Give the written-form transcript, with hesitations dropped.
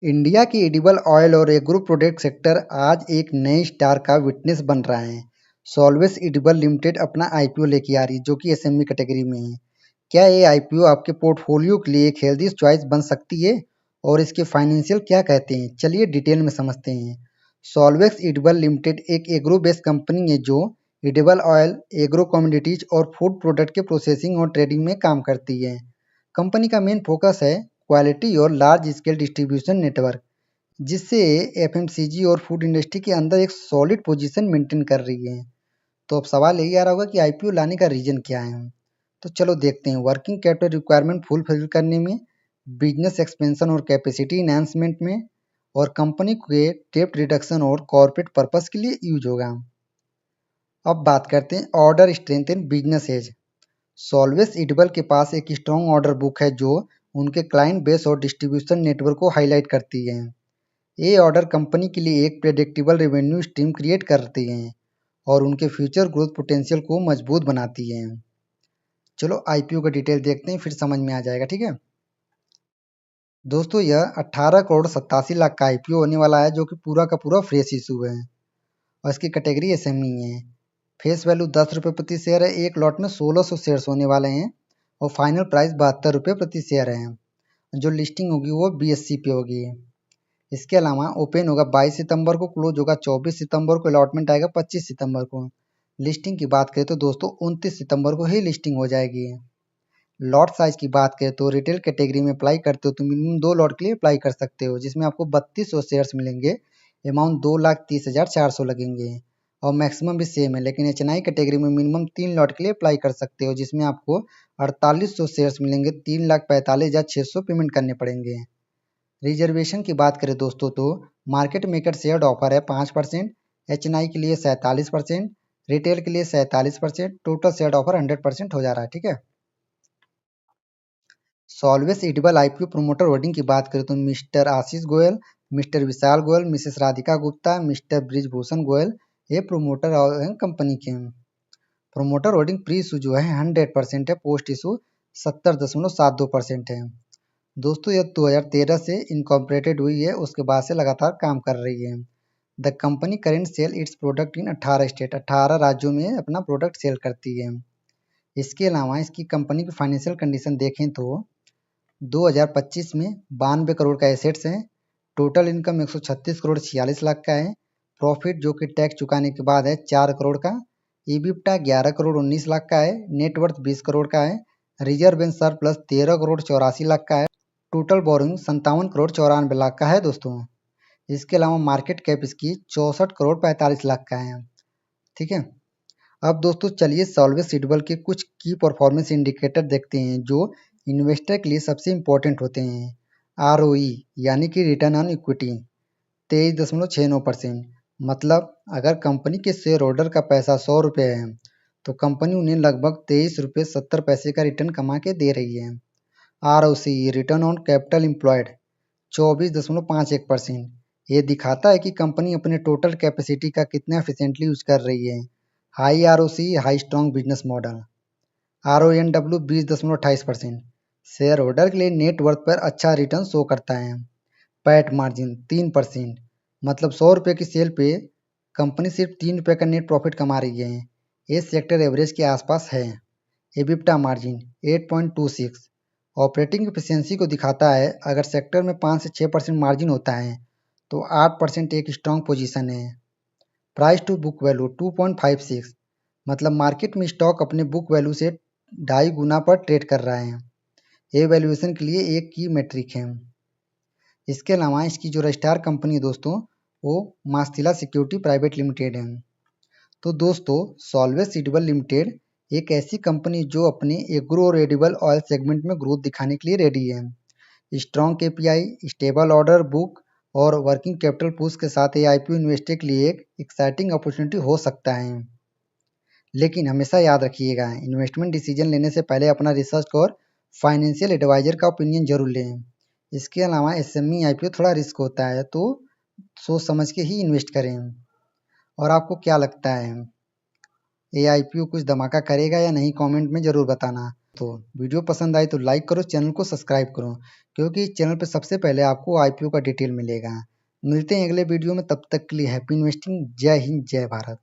India की edible oil और agro product sector आज एक नए स्टार का विटनेस बन रहा है। सॉल्वेस एडिबल लिमिटेड अपना आईपीओ लेके आ रही है जो कि एसएमई कैटेगरी में है। क्या ये आईपीओ आपके पोर्टफोलियो के लिए एक हेल्दी चॉइस बन सकती है और इसके फाइनेंशियल क्या कहते हैं, चलिए डिटेल में समझते हैं। सॉल्वेस एडिबल लिमिटेड एक एग्रो बेस्ड कंपनी है जो एडिबल ऑयल, एग्रो कमोडिटीज और फूड प्रोडक्ट के प्रोसेसिंग और ट्रेडिंग में काम करती है। कंपनी का मेन फोकस है क्वालिटी और लार्ज स्केल डिस्ट्रीब्यूशन नेटवर्क, जिससे एफएमसीजी और फूड इंडस्ट्री के अंदर एक सॉलिड पोजीशन मेंटेन कर रही है। तो अब सवाल यही आ रहा होगा कि आईपीओ लाने का रीजन क्या है। तो चलो देखते हैं। वर्किंग कैपिटल रिक्वायरमेंट फुलफिल करने में, बिजनेस एक्सपेंशन और कैपेसिटी इनहांसमेंट में, और कंपनी के डेब्ट रिडक्शन और कॉर्पोरेट पर्पस के लिए यूज होगा। अब बात करते हैं order strength and business edge. Solvex Edible के पास एक स्ट्रॉन्ग ऑर्डर बुक है जो उनके क्लाइंट बेस और डिस्ट्रीब्यूशन नेटवर्क को हाईलाइट करती है। ये ऑर्डर कंपनी के लिए एक प्रेडिक्टेबल रेवेन्यू स्ट्रीम क्रिएट करती हैं और उनके फ्यूचर ग्रोथ पोटेंशियल को मजबूत बनाती हैं। चलो आईपीओ का डिटेल देखते हैं, फिर समझ में आ जाएगा, ठीक है। दोस्तों, यह 18 करोड़ 87 लाख का आईपीओ होने वाला है जो कि पूरा का पूरा फ्रेश इशू है और इसकी कैटेगरी एसएमई है। फेस वैल्यू 10 रुपये प्रति शेयर है। एक लॉट में 1600 शेयर्स होने वाले हैं और फाइनल प्राइस 72 रुपये प्रति शेयर है। जो लिस्टिंग होगी वो बीएससी पे होगी। इसके अलावा ओपन होगा 22 सितंबर को, क्लोज होगा 24 सितंबर को, अलॉटमेंट आएगा 25 सितंबर को। लिस्टिंग की बात करें तो दोस्तों 29 सितंबर को ही लिस्टिंग हो जाएगी। लॉट साइज की बात करें तो रिटेल कैटेगरी में अप्लाई करते हो तो मिनिमम 2 लॉट के लिए अप्लाई कर सकते हो, जिसमें आपको 3200 शेयर्स मिलेंगे। अमाउंट 2,30,400 लगेंगे और मैक्सिमम भी सेम है। लेकिन एचएनआई कैटेगरी में मिनिमम 3 लॉट के लिए अप्लाई कर सकते हो, जिसमें आपको 4800 शेयर्स मिलेंगे। 3,45,600 पेमेंट करने पड़ेंगे। रिजर्वेशन की बात करें दोस्तों तो मार्केट मेकर शेयर ऑफर है 5%, एचएनआई के लिए 47%, रिटेल के लिए 47%, टोटल शेयर ऑफर 100% हो जा रहा है, ठीक है। सॉल्वेस एडिबल आईपीओ प्रोमोटर होल्डिंग की बात करें तो मिस्टर आशीष गोयल, मिस्टर विशाल गोयल, मिसेस राधिका गुप्ता, मिस्टर ब्रिजभूषण गोयल ये प्रोमोटर हैं कंपनी के। प्रोमोटर होल्डिंग प्री इशू जो है 100% है, पोस्ट इशू 70.72% है। दोस्तों, यह 2013 से इनकॉर्पोरेटेड हुई है, उसके बाद से लगातार काम कर रही है। The company current sell its product in 18 state, 18 राज्यों में अपना प्रोडक्ट सेल करती है। इसके अलावा इसकी कंपनी की फाइनेंशियल कंडीशन देखें तो 2025 में 92 करोड़ का एसेट्स है। टोटल इनकम 136 करोड़ 46 लाख का है। प्रॉफिट जो कि टैक्स चुकाने के बाद है 4 करोड़ का। ईबिप्टा 11 करोड़ 19 लाख का है। नेटवर्थ 20 करोड़ का है। Reserve and surplus 13 crore 84 lakh का है। टोटल बोरिंग 57 करोड़ 94 लाख का है दोस्तों। इसके अलावा मार्केट कैप इसकी 64 करोड़ 45 लाख का है, ठीक है। अब दोस्तों चलिए सॉल्वेस एडिबल के कुछ की परफॉर्मेंस इंडिकेटर देखते हैं जो इन्वेस्टर के लिए सबसे इंपॉर्टेंट होते हैं। आरओई यानी कि रिटर्न ऑन इक्विटी 23.69%। मतलब अगर कंपनी के शेयर होल्डर का पैसा 100 रुपये है तो कंपनी उन्हें लगभग 23 रुपये 70 पैसे का रिटर्न कमा के दे रही है। ROC return on capital employed 24.51%। ये दिखाता है कि कंपनी अपने टोटल कैपेसिटी का कितना एफिशिएंटली यूज कर रही है। High ROC high strong business model. RONW 20.28%। Share holder के लिए नेट वर्थ पर अच्छा रिटर्न शो करता है। PAT margin 3%। मतलब 100 रुपये की सेल पे कंपनी सिर्फ 3 रुपये का नेट प्रॉफिट कमा रही है। ये सेक्टर एवरेज के आसपास है। एबिप्टा मार्जिन 8.26 ऑपरेटिंग एफिशिएंसी को दिखाता है। अगर सेक्टर में 5 से 6% मार्जिन होता है तो 8% एक स्ट्रॉन्ग पोजीशन है। प्राइस टू बुक वैल्यू 2.56 मतलब मार्केट में स्टॉक अपने बुक वैल्यू से 2.5 गुना पर ट्रेड कर रहा है। ये वैल्यूएशन के लिए एक की मेट्रिक है। इसके अलावा इसकी जो रजिस्ट्रार कंपनी है दोस्तों वो मास्तिला सिक्योरिटी प्राइवेट लिमिटेड है। तो दोस्तों सॉल्वेस एडिबल लिमिटेड एक ऐसी कंपनी जो अपने एग्रो और एडिबल ऑयल सेगमेंट में ग्रोथ दिखाने के लिए रेडी है। Strong KPI, stable order book और वर्किंग कैपिटल पुश के साथ ये आईपीओ इन्वेस्टर के लिए एक एक्साइटिंग अपॉर्चुनिटी हो सकता है। लेकिन हमेशा याद रखिएगा, इन्वेस्टमेंट डिसीजन लेने से पहले अपना रिसर्च और फाइनेंशियल एडवाइजर का ओपिनियन जरूर लें। इसके अलावा एसएमई आईपीओ थोड़ा रिस्क होता है, तो सोच समझ के ही इन्वेस्ट करें। और आपको क्या लगता है, ये आईपीओ कुछ धमाका करेगा या नहीं, कमेंट में ज़रूर बताना। तो वीडियो पसंद आई तो लाइक करो, चैनल को सब्सक्राइब करो, क्योंकि चैनल पे सबसे पहले आपको आईपीओ का डिटेल मिलेगा। मिलते हैं अगले वीडियो में, तब तक के लिए हैप्पी इन्वेस्टिंग। जय हिंद, जय भारत।